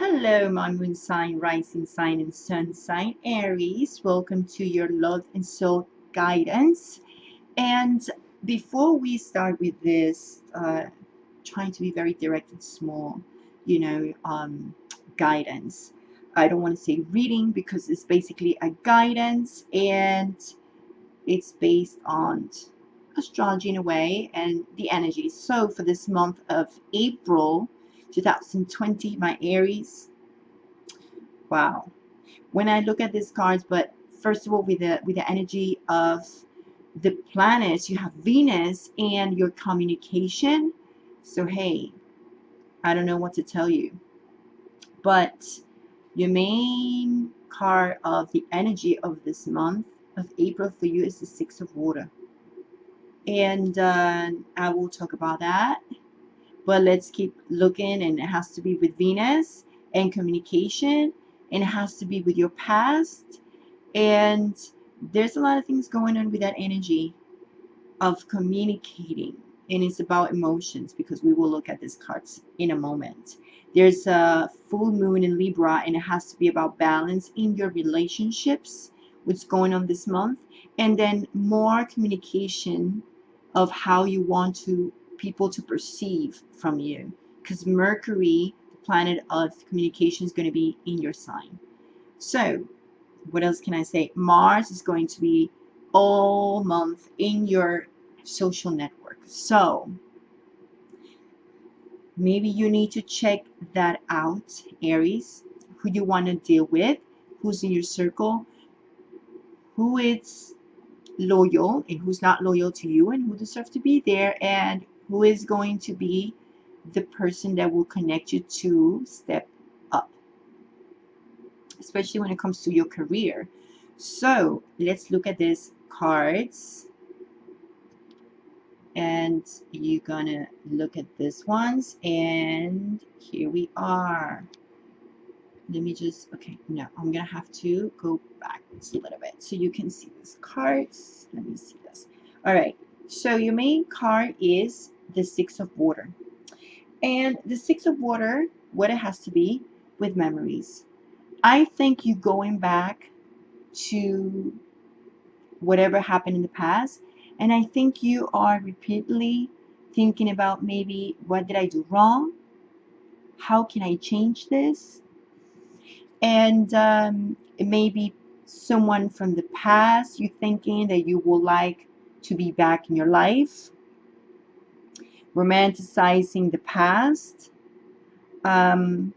Hello, my moon sign, rising sign, and sun sign, Aries. Welcome to your love and soul guidance. And before we start with this, trying to be very direct and small, guidance. I don't want to say reading because it's basically a guidance and it's based on astrology in a way and the energy. So for this month of April 2020, my Aries, wow. When I look at these cards, but first of all, with the energy of the planets, you have Venus and your communication. So hey, I don't know what to tell you, but your main card of the energy of this month of April for you is the Six of Water, and I will talk about that. But let's keep looking, and it has to be with Venus and communication, and it has to be with your past. And there's a lot of things going on with that energy of communicating, and it's about emotions because we will look at these cards in a moment. There's a full moon in Libra, and it has to be about balance in your relationships, what's going on this month, and then more communication of how you want to people to perceive from you, because Mercury, the planet of communication, is going to be in your sign. So what else can I say? Mars is going to be all month in your social network. So maybe you need to check that out, Aries, who you want to deal with, who's in your circle, who is loyal and who's not loyal to you, and who deserves to be there, and who is going to be the person that will connect you to step up, especially when it comes to your career. So let's look at these cards, and you're gonna look at these ones, and here we are. Let me just, okay, no, I'm gonna have to go back a little bit so you can see these cards. Let me see this. All right, so your main card is the Six of Water, and the Six of Water, what it has to be with memories. I think you going back to whatever happened in the past, and I think you are repeatedly thinking about maybe what did I do wrong, how can I change this, and it may be someone from the past you thinking that you would like to be back in your life, romanticizing the past, um,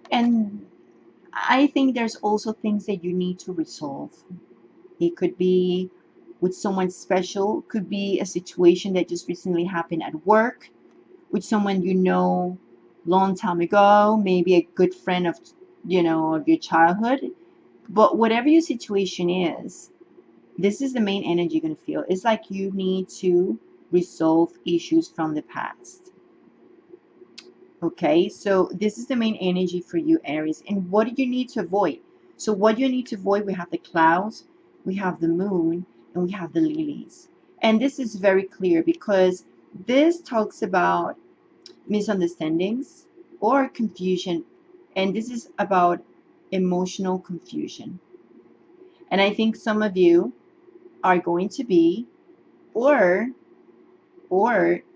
and I think there's also things that you need to resolve. It could be with someone special, could be a situation that just recently happened at work with someone you know long time ago, maybe a good friend of of your childhood. But whatever your situation is, this is the main energy you're going to feel. It's like you need to resolve issues from the past. Okay, so this is the main energy for you, Aries. And what do you need to avoid? So what you need to avoid, we have the clouds, we have the moon, and we have the lilies. And this is very clear because this talks about misunderstandings or confusion. And this is about emotional confusion. And I think some of you are going to be, or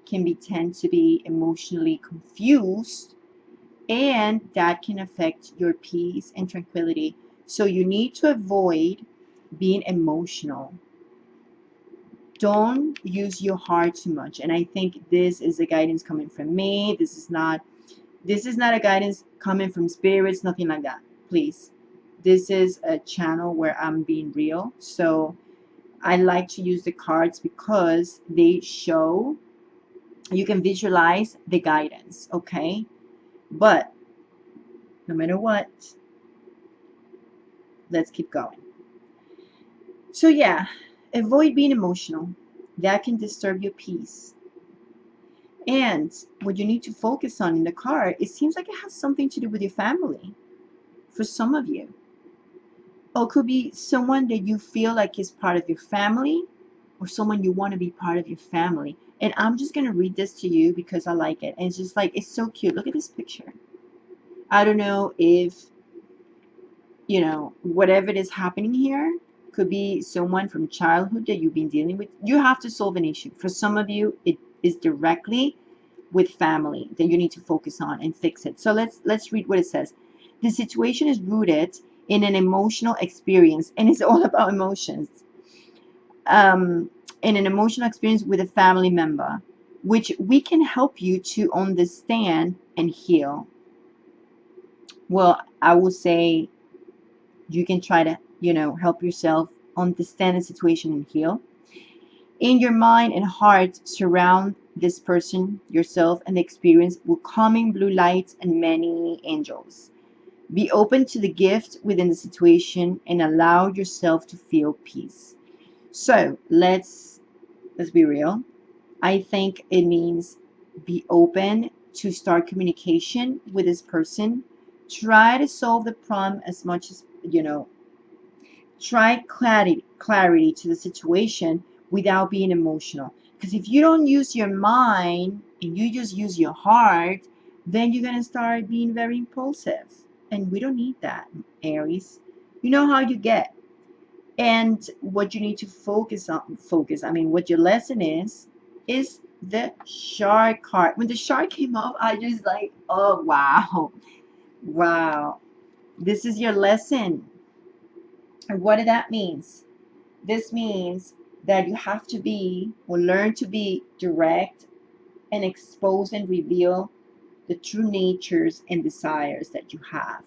can be tend to be emotionally confused, and that can affect your peace and tranquility. So you need to avoid being emotional. Don't use your heart too much. And I think this is a guidance coming from me. This is not a guidance coming from spirits, nothing like that. Please. This is a channel where I'm being real. So I like to use the cards because they show, you can visualize the guidance, okay? But no matter what, let's keep going. So yeah, avoid being emotional. That can disturb your peace. And what you need to focus on in the card, it seems like it has something to do with your family for some of you. Or it could be someone that you feel like is part of your family, or someone you want to be part of your family. And I'm just going to read this to you because I like it. And it's just like, it's so cute. Look at this picture. I don't know if, whatever is happening here could be someone from childhood that you've been dealing with. You have to solve an issue. For some of you, it is directly with family that you need to focus on and fix it. So let's read what it says. The situation is rooted in an emotional experience, and it's all about emotions. Um, in an emotional experience with a family member, which we can help you to understand and heal. Well, I would say you can try to, help yourself understand the situation and heal. In your mind and heart, surround this person, yourself, and the experience with calming blue lights and many angels. Be open to the gift within the situation and allow yourself to feel peace. So let's be real. I think it means be open to start communication with this person. Try to solve the problem as much as try clarity to the situation without being emotional. Because if you don't use your mind and you just use your heart, then you're gonna start being very impulsive. And we don't need that, Aries. You know how you get. And what you need to what your lesson is the shark card. When the shark came up, I just like, oh wow. Wow. This is your lesson. And what that means? This means that you have to be or learn to be direct and expose and reveal the true natures and desires that you have.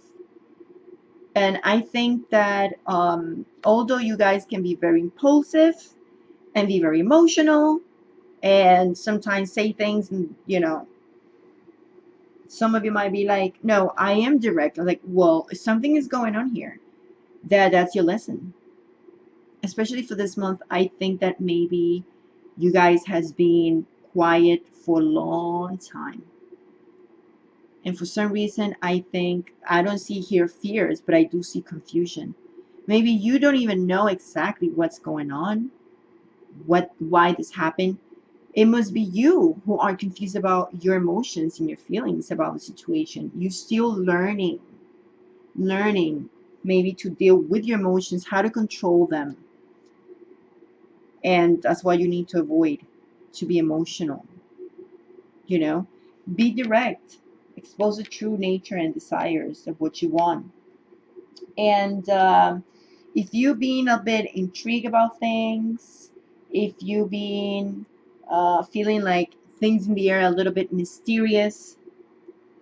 And I think that although you guys can be very impulsive and be very emotional and sometimes say things, and some of you might be like, no, I am direct. I'm like, well, something is going on here. That's your lesson. Especially for this month, I think that maybe you guys has been quiet for a long time. And for some reason, I think I don't see here fears, but I do see confusion. Maybe you don't even know exactly what's going on, why this happened. It must be you who are confused about your emotions and your feelings about the situation. You're still learning maybe to deal with your emotions, how to control them. And that's why you need to avoid to be emotional. you know be direct, expose the true nature and desires of what you want. And if you've been a bit intrigued about things, if you've been feeling like things in the air are a little bit mysterious,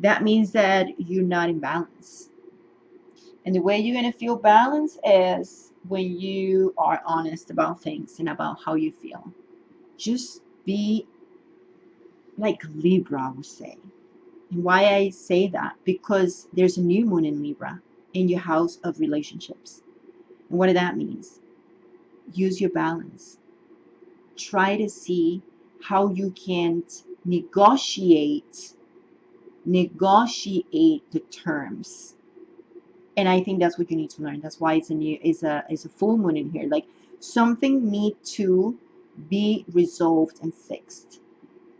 that means that you're not in balance. And the way you're going to feel balance is when you are honest about things and about how you feel. Just be like Libra, I would say. And why I say that? Because there's a new moon in Libra in your house of relationships. And what that means? Use your balance. Try to see how you can negotiate the terms. And I think that's what you need to learn. That's why it's a full moon in here. Like something need to be resolved and fixed.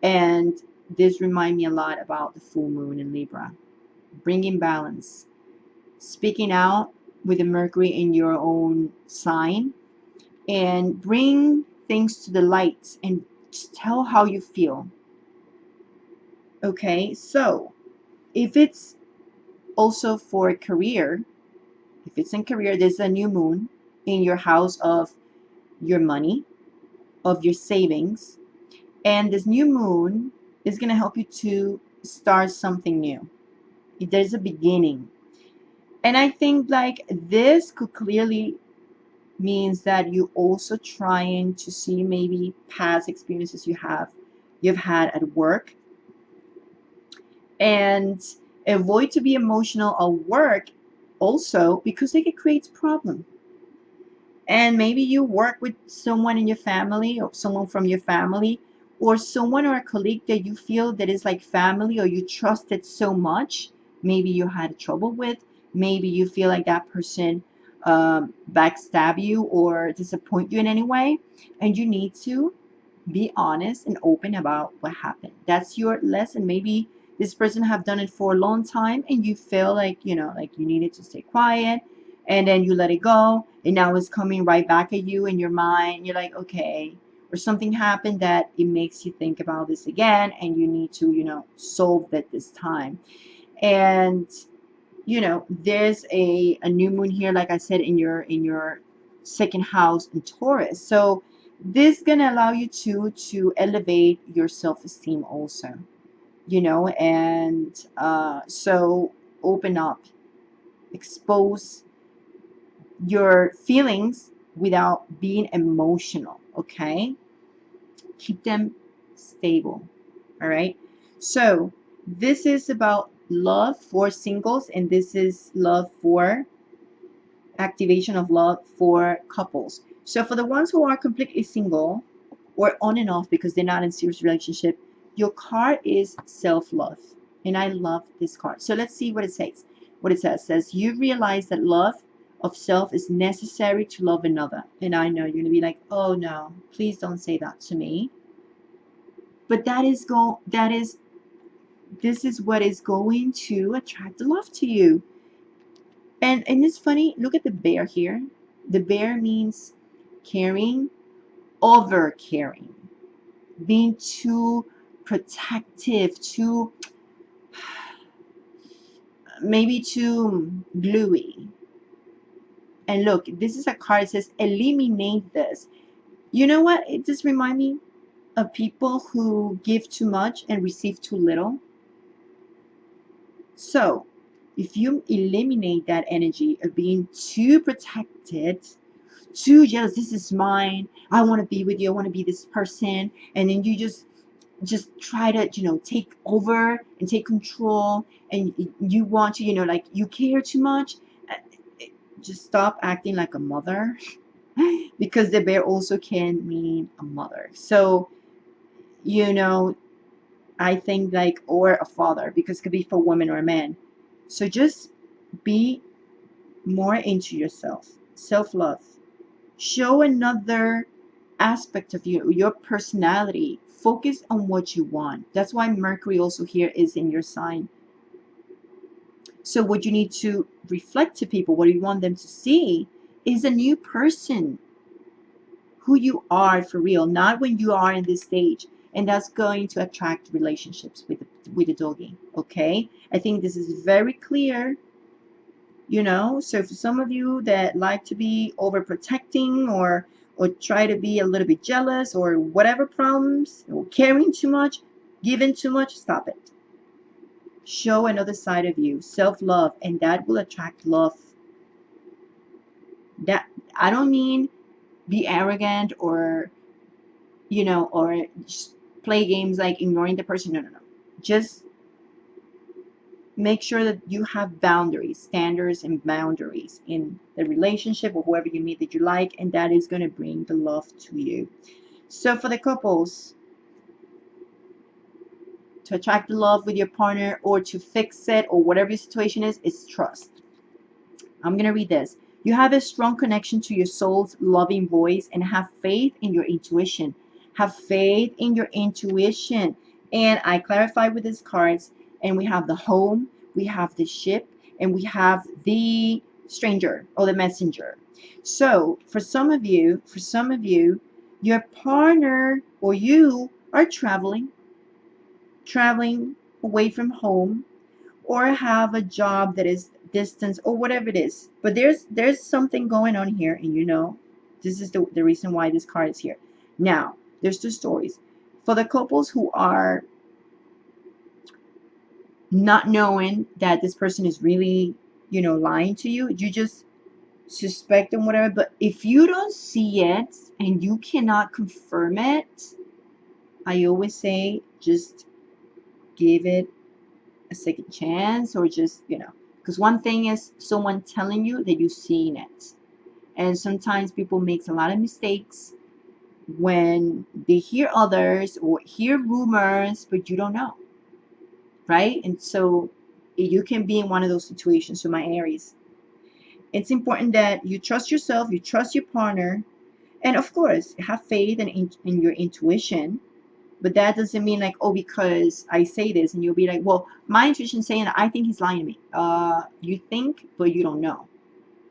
And this remind me a lot about the full moon in Libra. Bringing balance, speaking out with the Mercury in your own sign, and bring things to the light and just tell how you feel. Okay, so if it's also for a career, if it's in career, there's a new moon in your house of your money, of your savings, and this new moon is going to help you to start something new. There's a beginning. And I think like this could clearly means that you also trying to see maybe past experiences you've had at work, and avoid to be emotional at work also because it creates problem. And maybe you work with someone in your family or someone from your family or someone or a colleague that you feel that is like family or you trusted so much. Maybe you had trouble with. Maybe you feel like that person backstab you or disappoint you in any way. And you need to be honest and open about what happened. That's your lesson. Maybe this person have done it for a long time, and you feel like, like you needed to stay quiet, and then you let it go, and now it's coming right back at you in your mind. You're like, okay, or something happened that it makes you think about this again, and you need to, solve it this time. And there's a new moon here, like I said, in your second house in Taurus. So this gonna allow you to elevate your self-esteem also, and so open up, expose your feelings without being emotional. Okay, keep them stable. All right, so this is about love for singles, and this is love for activation of love for couples. So for the ones who are completely single or on and off because they're not in serious relationship, your card is self-love. And I love this card. So let's see what it says. What it says you realize that love of self is necessary to love another. And I know you're going to be like, oh no, please don't say that to me. But this is what is going to attract the love to you. And it's funny, look at the bear here. The bear means caring, over caring, being too protective, too, maybe too gluey. And look, this is a card that says eliminate this. You know what? It just reminds me of people who give too much and receive too little. So if you eliminate that energy of being too protected, too jealous, this is mine, I want to be with you, I want to be this person, and then you just try to take over and take control, and you want to like you care too much, uh, just stop acting like a mother because the bear also can mean a mother. So you know I think like, or a father, because it could be for women or a man. So just be more into yourself, self-love. Show another aspect of you, your personality. Focus on what you want. That's why Mercury also here is in your sign. So what you need to reflect to people, what you want them to see, is a new person, who you are for real, not when you are in this stage. And that's going to attract relationships with the doggy. Okay, I think this is very clear. So for some of you that like to be overprotecting, or try to be a little bit jealous, or whatever problems, or caring too much, giving too much, stop it. Show another side of you, self-love, and that will attract love. That, I don't mean be arrogant, or just play games like ignoring the person. No. Just make sure that you have boundaries, standards and boundaries in the relationship or whoever you meet that you like, and that is going to bring the love to you. So for the couples, to attract the love with your partner, or to fix it, or whatever your situation is trust. I'm going to read this. You have a strong connection to your soul's loving voice, and have faith in your intuition. Have faith in your intuition. And I clarify with these cards, and we have the home, we have the ship, and we have the stranger or the messenger. So for some of you, your partner or you are traveling away from home, or have a job that is distance, or whatever it is. But there's something going on here, and this is the reason why this card is here. Now, there's two stories. For the couples who are not knowing that this person is really, lying to you, you just suspect them, whatever. But if you don't see it and you cannot confirm it, I always say just give it a second chance, or just because one thing is someone telling you that you've seen it, and sometimes people make a lot of mistakes when they hear others or hear rumors, but you don't know, right? And so you can be in one of those situations. So my Aries, it's important that you trust yourself, you trust your partner, and of course have faith in your intuition. But that doesn't mean like, oh, because I say this, and you'll be like, well, my intuition's saying that I think he's lying to me. You think, but you don't know.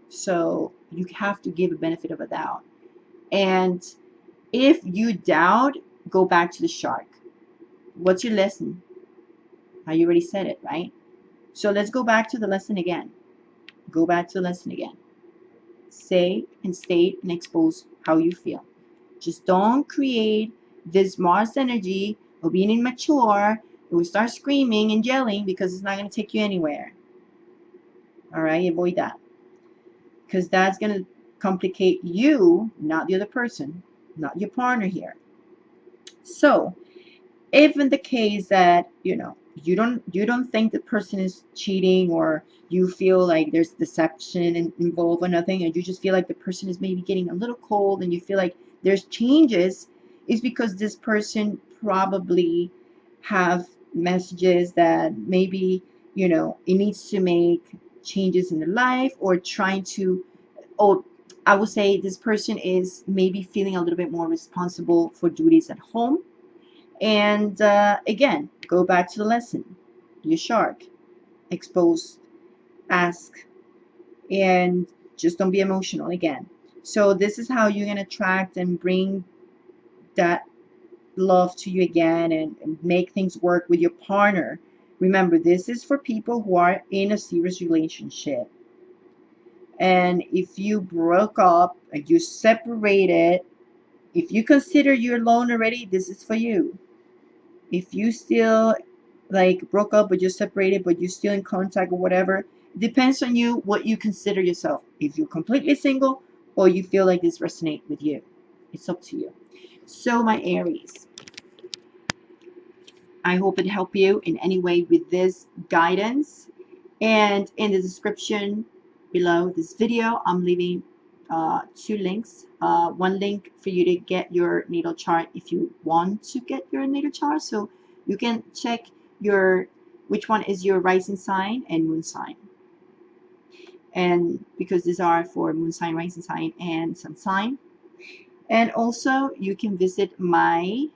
So you have to give a benefit of a doubt. And if you doubt, go back to the shark. What's your lesson? I already said it, right? So let's go back to the lesson again. Go back to the lesson again. Say and state and expose how you feel. Just don't create this Mars energy of being immature. It will start screaming and yelling because it's not going to take you anywhere. All right, avoid that. Because that's going to complicate you, not the other person, not your partner here. So, if in the case that you don't think the person is cheating, or you feel like there's deception involved or nothing, and you just feel like the person is maybe getting a little cold, and you feel like there's changes, is because this person probably have messages that maybe it needs to make changes in the life, or trying to, or I would say this person is maybe feeling a little bit more responsible for duties at home. And again, go back to the lesson. You shark, expose, ask, and just don't be emotional again. So this is how you can attract and bring that love to you again, and make things work with your partner. Remember, this is for people who are in a serious relationship. And if you broke up and you separated, if you consider you're alone already, this is for you. If you still like broke up, but you're separated, but you're still in contact or whatever, it depends on you what you consider yourself. If you're completely single, or you feel like this resonates with you, it's up to you. So my Aries, I hope it helped you in any way with this guidance. And in the description below this video, I'm leaving two links. One link for you to get your natal chart if you want to get your natal chart, so you can check which one is your rising sign and moon sign. And because these are for moon sign, rising sign, and sun sign. And also you can visit my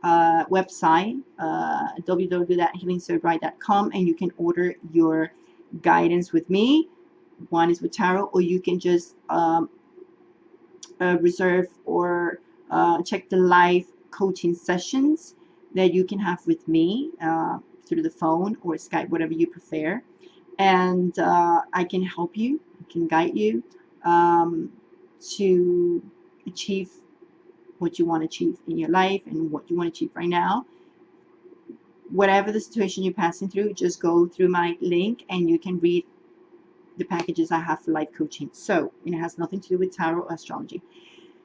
website, www.healingsoulbright.com, and you can order your guidance with me. One is with tarot, or you can just reserve or check the live coaching sessions that you can have with me through the phone or Skype, whatever you prefer. And I can help you, I can guide you to achieve what you want to achieve in your life and what you want to achieve right now. Whatever the situation you're passing through, just go through my link and you can read the packages I have for life coaching. So it has nothing to do with tarot or astrology.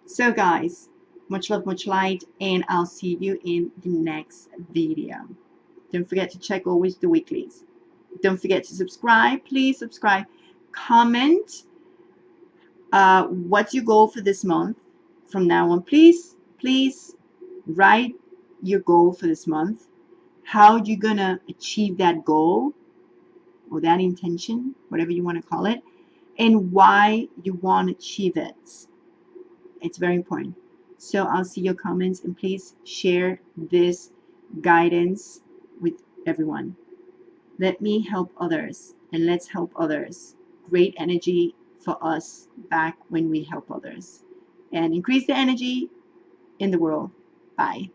So guys, much love, much light, and I'll see you in the next video. Don't forget to check always the weeklies. Don't forget to subscribe. Please subscribe. Comment what's your goal for this month from now on. Please write your goal for this month, how you're gonna achieve that goal or that intention, whatever you want to call it, and why you want to achieve it. It's very important. So I'll see your comments, and please share this guidance with everyone. Let me help others, and let's help others. Great energy for us back when we help others, and increase the energy in the world. Bye.